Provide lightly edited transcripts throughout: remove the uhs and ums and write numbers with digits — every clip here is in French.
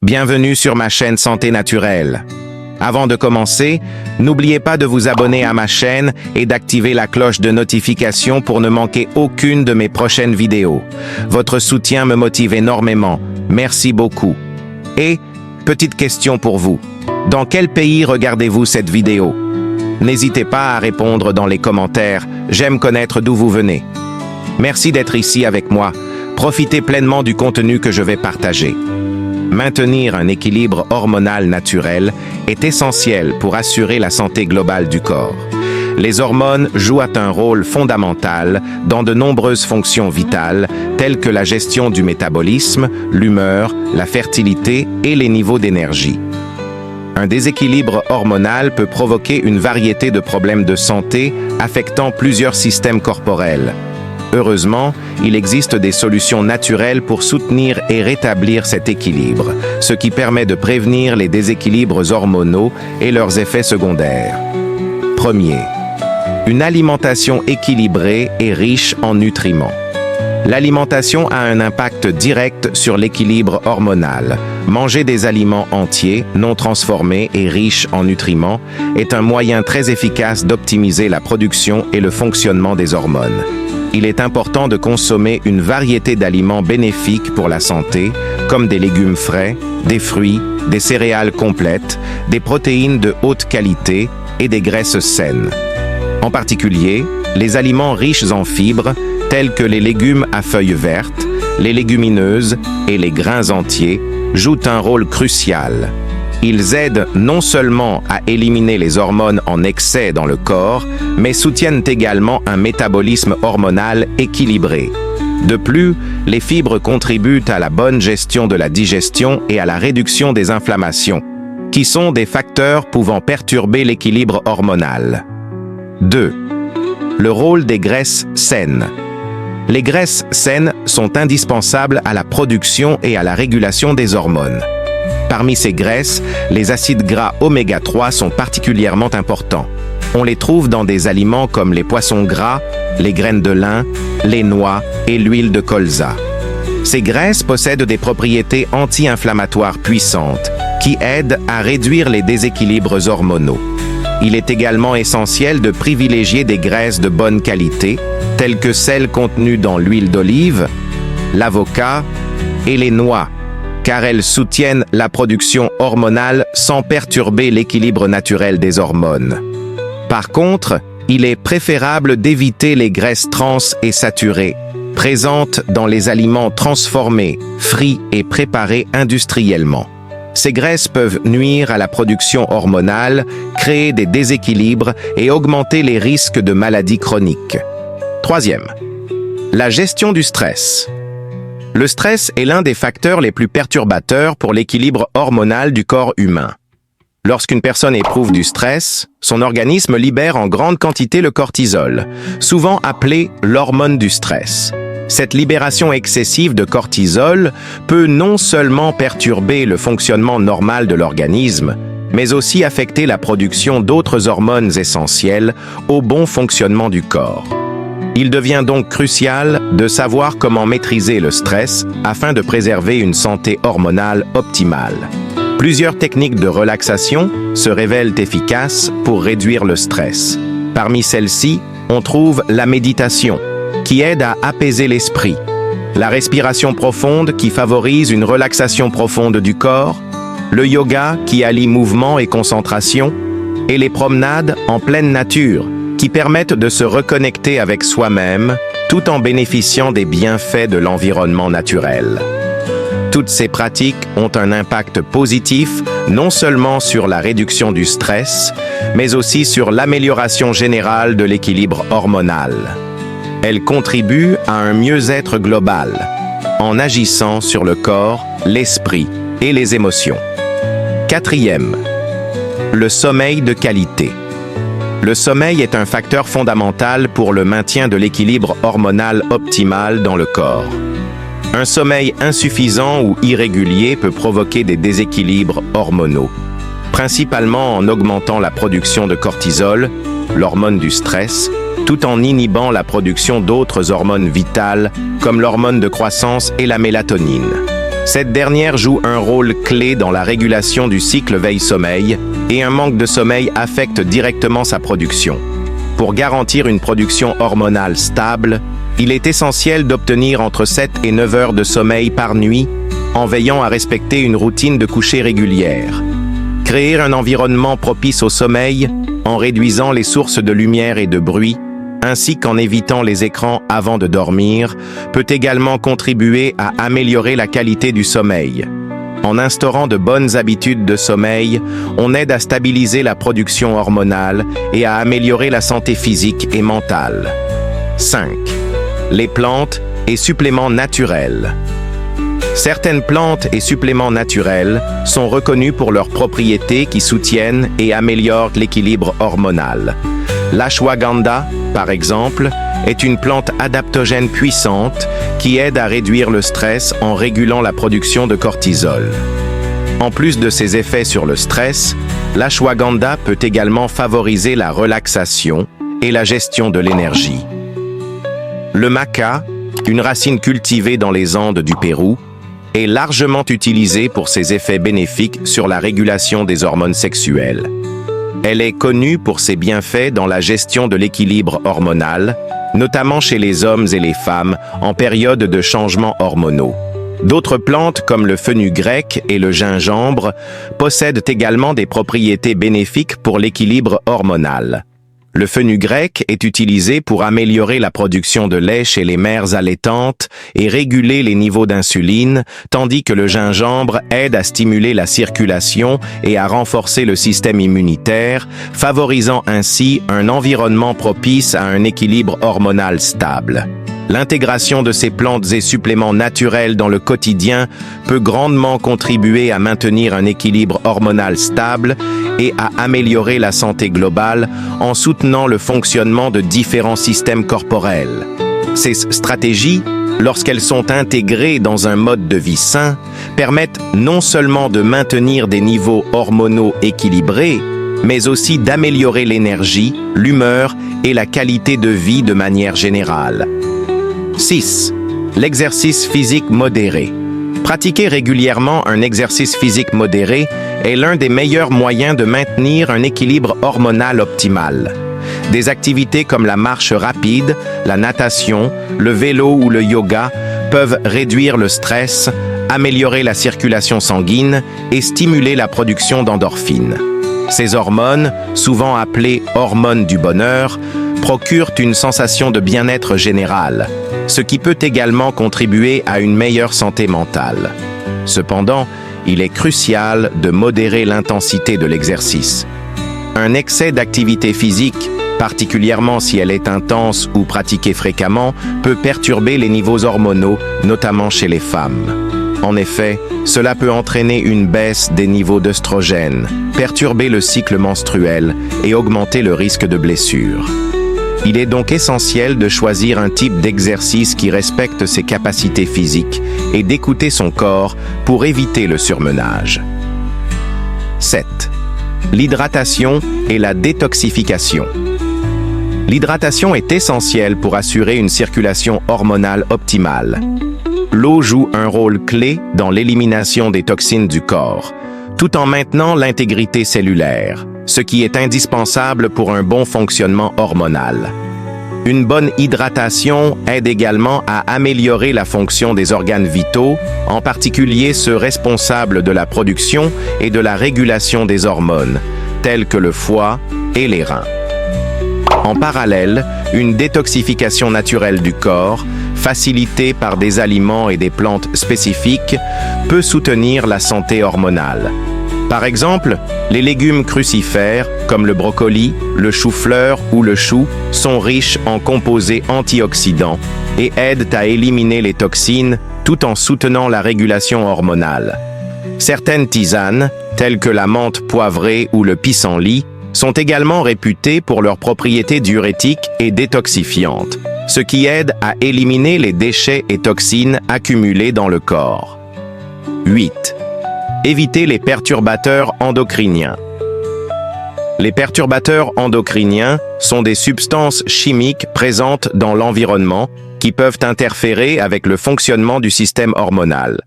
Bienvenue sur ma chaîne Santé Naturelle. Avant de commencer, n'oubliez pas de vous abonner à ma chaîne et d'activer la cloche de notification pour ne manquer aucune de mes prochaines vidéos. Votre soutien me motive énormément. Merci beaucoup. Et, petite question pour vous. Dans quel pays regardez-vous cette vidéo? N'hésitez pas à répondre dans les commentaires. J'aime connaître d'où vous venez. Merci d'être ici avec moi. Profitez pleinement du contenu que je vais partager. Maintenir un équilibre hormonal naturel est essentiel pour assurer la santé globale du corps. Les hormones jouent un rôle fondamental dans de nombreuses fonctions vitales, telles que la gestion du métabolisme, l'humeur, la fertilité et les niveaux d'énergie. Un déséquilibre hormonal peut provoquer une variété de problèmes de santé affectant plusieurs systèmes corporels. Heureusement, il existe des solutions naturelles pour soutenir et rétablir cet équilibre, ce qui permet de prévenir les déséquilibres hormonaux et leurs effets secondaires. Premier, une alimentation équilibrée et riche en nutriments. L'alimentation a un impact direct sur l'équilibre hormonal. Manger des aliments entiers, non transformés et riches en nutriments est un moyen très efficace d'optimiser la production et le fonctionnement des hormones. Il est important de consommer une variété d'aliments bénéfiques pour la santé, comme des légumes frais, des fruits, des céréales complètes, des protéines de haute qualité et des graisses saines. En particulier, les aliments riches en fibres, tels que les légumes à feuilles vertes, les légumineuses et les grains entiers, jouent un rôle crucial. Ils aident non seulement à éliminer les hormones en excès dans le corps, mais soutiennent également un métabolisme hormonal équilibré. De plus, les fibres contribuent à la bonne gestion de la digestion et à la réduction des inflammations, qui sont des facteurs pouvant perturber l'équilibre hormonal. 2. Le rôle des graisses saines. Les graisses saines sont indispensables à la production et à la régulation des hormones. Parmi ces graisses, les acides gras oméga 3 sont particulièrement importants. On les trouve dans des aliments comme les poissons gras, les graines de lin, les noix et l'huile de colza. Ces graisses possèdent des propriétés anti-inflammatoires puissantes qui aident à réduire les déséquilibres hormonaux. Il est également essentiel de privilégier des graisses de bonne qualité, telles que celles contenues dans l'huile d'olive, l'avocat et les noix, car elles soutiennent la production hormonale sans perturber l'équilibre naturel des hormones. Par contre, il est préférable d'éviter les graisses trans et saturées, présentes dans les aliments transformés, frits et préparés industriellement. Ces graisses peuvent nuire à la production hormonale, créer des déséquilibres et augmenter les risques de maladies chroniques. Troisième, la gestion du stress. Le stress est l'un des facteurs les plus perturbateurs pour l'équilibre hormonal du corps humain. Lorsqu'une personne éprouve du stress, son organisme libère en grande quantité le cortisol, souvent appelé l'hormone du stress. Cette libération excessive de cortisol peut non seulement perturber le fonctionnement normal de l'organisme, mais aussi affecter la production d'autres hormones essentielles au bon fonctionnement du corps. Il devient donc crucial de savoir comment maîtriser le stress afin de préserver une santé hormonale optimale. Plusieurs techniques de relaxation se révèlent efficaces pour réduire le stress. Parmi celles-ci, on trouve la méditation, qui aide à apaiser l'esprit, la respiration profonde qui favorise une relaxation profonde du corps, le yoga qui allie mouvement et concentration, et les promenades en pleine nature, qui permettent de se reconnecter avec soi-même tout en bénéficiant des bienfaits de l'environnement naturel. Toutes ces pratiques ont un impact positif non seulement sur la réduction du stress, mais aussi sur l'amélioration générale de l'équilibre hormonal. Elles contribuent à un mieux-être global, en agissant sur le corps, l'esprit et les émotions. Quatrième, le sommeil de qualité. Le sommeil est un facteur fondamental pour le maintien de l'équilibre hormonal optimal dans le corps. Un sommeil insuffisant ou irrégulier peut provoquer des déséquilibres hormonaux, principalement en augmentant la production de cortisol, l'hormone du stress, tout en inhibant la production d'autres hormones vitales comme l'hormone de croissance et la mélatonine. Cette dernière joue un rôle clé dans la régulation du cycle veille-sommeil et un manque de sommeil affecte directement sa production. Pour garantir une production hormonale stable, il est essentiel d'obtenir entre 7 et 9 heures de sommeil par nuit en veillant à respecter une routine de coucher régulière. Créer un environnement propice au sommeil en réduisant les sources de lumière et de bruit, ainsi qu'en évitant les écrans avant de dormir, peut également contribuer à améliorer la qualité du sommeil. En instaurant de bonnes habitudes de sommeil, on aide à stabiliser la production hormonale et à améliorer la santé physique et mentale. 5. Les plantes et suppléments naturels. Certaines plantes et suppléments naturels sont reconnus pour leurs propriétés qui soutiennent et améliorent l'équilibre hormonal. L'ashwagandha, par exemple, est une plante adaptogène puissante qui aide à réduire le stress en régulant la production de cortisol. En plus de ses effets sur le stress, l'ashwagandha peut également favoriser la relaxation et la gestion de l'énergie. Le maca, une racine cultivée dans les Andes du Pérou, est largement utilisée pour ses effets bénéfiques sur la régulation des hormones sexuelles. Elle est connue pour ses bienfaits dans la gestion de l'équilibre hormonal, notamment chez les hommes et les femmes en période de changements hormonaux. D'autres plantes comme le fenugrec et le gingembre possèdent également des propriétés bénéfiques pour l'équilibre hormonal. Le fenugrec est utilisé pour améliorer la production de lait chez les mères allaitantes et réguler les niveaux d'insuline, tandis que le gingembre aide à stimuler la circulation et à renforcer le système immunitaire, favorisant ainsi un environnement propice à un équilibre hormonal stable. L'intégration de ces plantes et suppléments naturels dans le quotidien peut grandement contribuer à maintenir un équilibre hormonal stable et à améliorer la santé globale en soutenant le fonctionnement de différents systèmes corporels. Ces stratégies, lorsqu'elles sont intégrées dans un mode de vie sain, permettent non seulement de maintenir des niveaux hormonaux équilibrés, mais aussi d'améliorer l'énergie, l'humeur et la qualité de vie de manière générale. 6. L'exercice physique modéré. Pratiquer régulièrement un exercice physique modéré est l'un des meilleurs moyens de maintenir un équilibre hormonal optimal. Des activités comme la marche rapide, la natation, le vélo ou le yoga peuvent réduire le stress, améliorer la circulation sanguine et stimuler la production d'endorphines. Ces hormones, souvent appelées hormones du bonheur, procurent une sensation de bien-être général, ce qui peut également contribuer à une meilleure santé mentale. Cependant, il est crucial de modérer l'intensité de l'exercice. Un excès d'activité physique, particulièrement si elle est intense ou pratiquée fréquemment, peut perturber les niveaux hormonaux, notamment chez les femmes. En effet, cela peut entraîner une baisse des niveaux d'œstrogène, perturber le cycle menstruel et augmenter le risque de blessures. Il est donc essentiel de choisir un type d'exercice qui respecte ses capacités physiques et d'écouter son corps pour éviter le surmenage. 7. L'hydratation et la détoxification. L'hydratation est essentielle pour assurer une circulation hormonale optimale. L'eau joue un rôle clé dans l'élimination des toxines du corps, tout en maintenant l'intégrité cellulaire, ce qui est indispensable pour un bon fonctionnement hormonal. Une bonne hydratation aide également à améliorer la fonction des organes vitaux, en particulier ceux responsables de la production et de la régulation des hormones, tels que le foie et les reins. En parallèle, une détoxification naturelle du corps, facilitée par des aliments et des plantes spécifiques, peut soutenir la santé hormonale. Par exemple, les légumes crucifères, comme le brocoli, le chou-fleur ou le chou, sont riches en composés antioxydants et aident à éliminer les toxines tout en soutenant la régulation hormonale. Certaines tisanes, telles que la menthe poivrée ou le pissenlit, sont également réputées pour leurs propriétés diurétiques et détoxifiantes, ce qui aide à éliminer les déchets et toxines accumulés dans le corps. 8. Éviter les perturbateurs endocriniens. Les perturbateurs endocriniens sont des substances chimiques présentes dans l'environnement qui peuvent interférer avec le fonctionnement du système hormonal.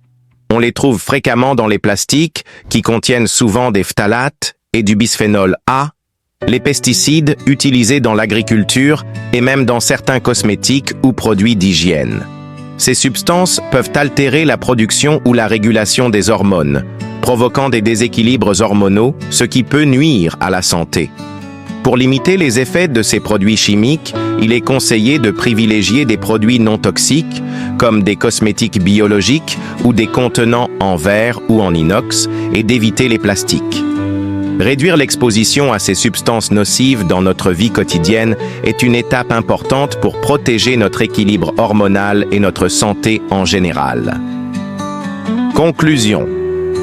On les trouve fréquemment dans les plastiques, qui contiennent souvent des phtalates et du bisphénol A, les pesticides utilisés dans l'agriculture et même dans certains cosmétiques ou produits d'hygiène. Ces substances peuvent altérer la production ou la régulation des hormones, provoquant des déséquilibres hormonaux, ce qui peut nuire à la santé. Pour limiter les effets de ces produits chimiques, il est conseillé de privilégier des produits non toxiques, comme des cosmétiques biologiques ou des contenants en verre ou en inox, et d'éviter les plastiques. Réduire l'exposition à ces substances nocives dans notre vie quotidienne est une étape importante pour protéger notre équilibre hormonal et notre santé en général. Conclusion.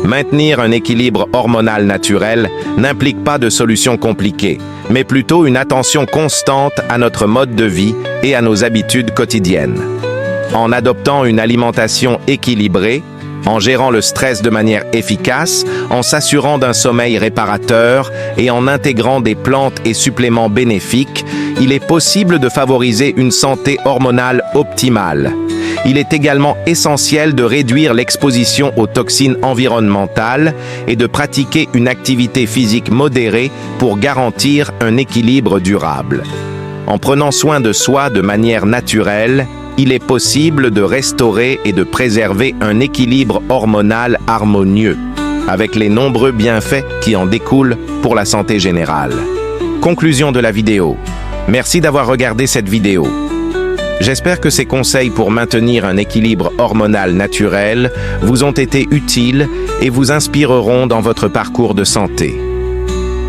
Maintenir un équilibre hormonal naturel n'implique pas de solution compliquée, mais plutôt une attention constante à notre mode de vie et à nos habitudes quotidiennes. En adoptant une alimentation équilibrée, en gérant le stress de manière efficace, en s'assurant d'un sommeil réparateur et en intégrant des plantes et suppléments bénéfiques, il est possible de favoriser une santé hormonale optimale. Il est également essentiel de réduire l'exposition aux toxines environnementales et de pratiquer une activité physique modérée pour garantir un équilibre durable. En prenant soin de soi de manière naturelle, il est possible de restaurer et de préserver un équilibre hormonal harmonieux, avec les nombreux bienfaits qui en découlent pour la santé générale. Conclusion de la vidéo. Merci d'avoir regardé cette vidéo. J'espère que ces conseils pour maintenir un équilibre hormonal naturel vous ont été utiles et vous inspireront dans votre parcours de santé.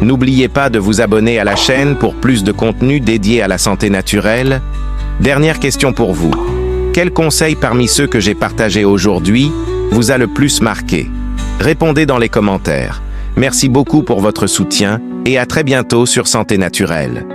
N'oubliez pas de vous abonner à la chaîne pour plus de contenu dédié à la santé naturelle. Dernière question pour vous. Quel conseil parmi ceux que j'ai partagés aujourd'hui vous a le plus marqué? Répondez dans les commentaires. Merci beaucoup pour votre soutien et à très bientôt sur Santé Naturelle.